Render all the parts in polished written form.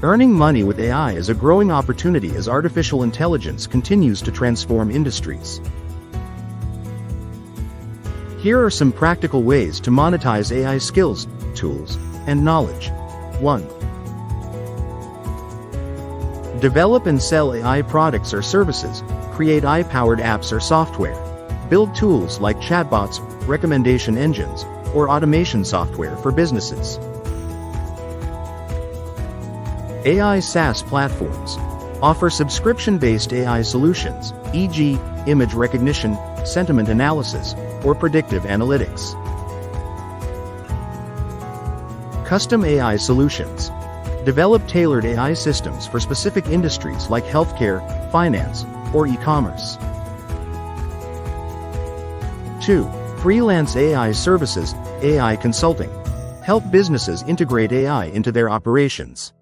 Earning money with AI is a growing opportunity as artificial intelligence continues to transform industries. Here are some practical ways to monetize AI skills, tools, and knowledge. 1. Develop and sell AI products or services. Create AI-powered apps or software. Build tools like chatbots, recommendation engines, or automation software for businesses. AI SaaS platforms offer subscription-based AI solutions, e.g., image recognition, sentiment analysis, or predictive analytics. Custom AI solutions develop tailored AI systems for specific industries like healthcare, finance, or e-commerce. 2. Freelance AI services, AI consulting. Help businesses integrate AI into their operations.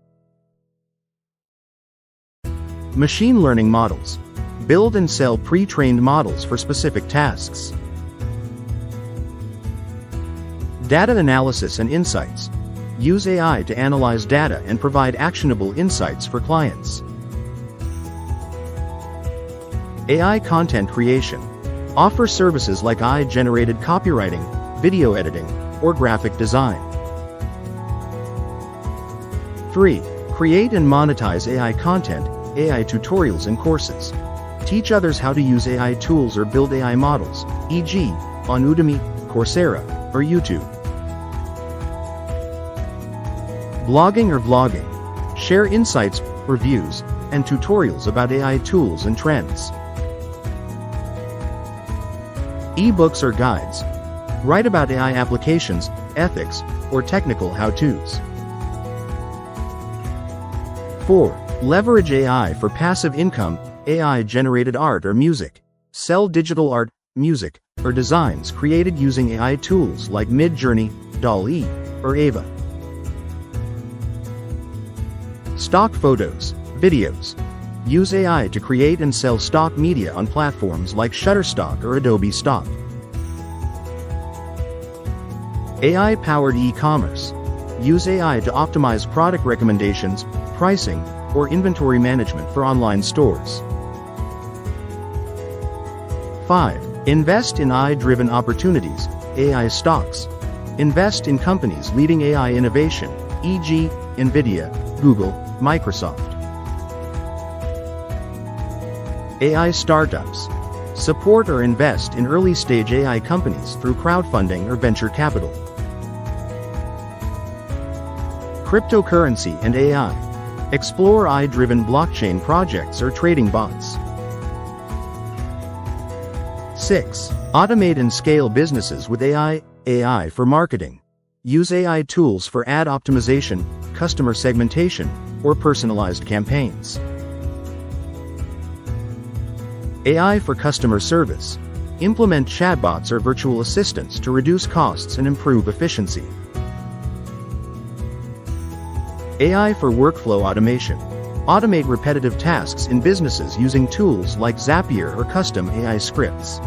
Machine learning models. Build and sell pre-trained models for specific tasks. Data analysis and insights. Use AI to analyze data and provide actionable insights for clients. AI content creation. Offer services like AI-generated copywriting, video editing, or graphic design. 3. Create and monetize AI content, AI tutorials and courses. Teach others how to use AI tools or build AI models, e.g., on Udemy, Coursera, or YouTube. Blogging or vlogging. Share insights, reviews, and tutorials about AI tools and trends. E-books or guides. Write about AI applications, ethics, or technical how-tos. 4. Leverage AI for passive income, AI-generated art or music. Sell digital art, music, or designs created using AI tools like Midjourney, DALL-E, or Ava. Stock photos, videos. Use AI to create and sell stock media on platforms like Shutterstock or Adobe Stock. AI-powered e-commerce. Use AI to optimize product recommendations, pricing, or inventory management for online stores. 5. Invest in AI-driven opportunities, AI stocks. Invest in companies leading AI innovation, e.g., NVIDIA, Google, Microsoft. AI startups. Support or invest in early-stage AI companies through crowdfunding or venture capital. Cryptocurrency and AI. Explore AI-driven blockchain projects or trading bots. 6. Automate and scale businesses with AI. AI for marketing. Use AI tools for ad optimization, customer segmentation, or personalized campaigns. AI for customer service. Implement chatbots or virtual assistants to reduce costs and improve efficiency. AI for workflow automation. Automate repetitive tasks in businesses using tools like Zapier or custom AI scripts.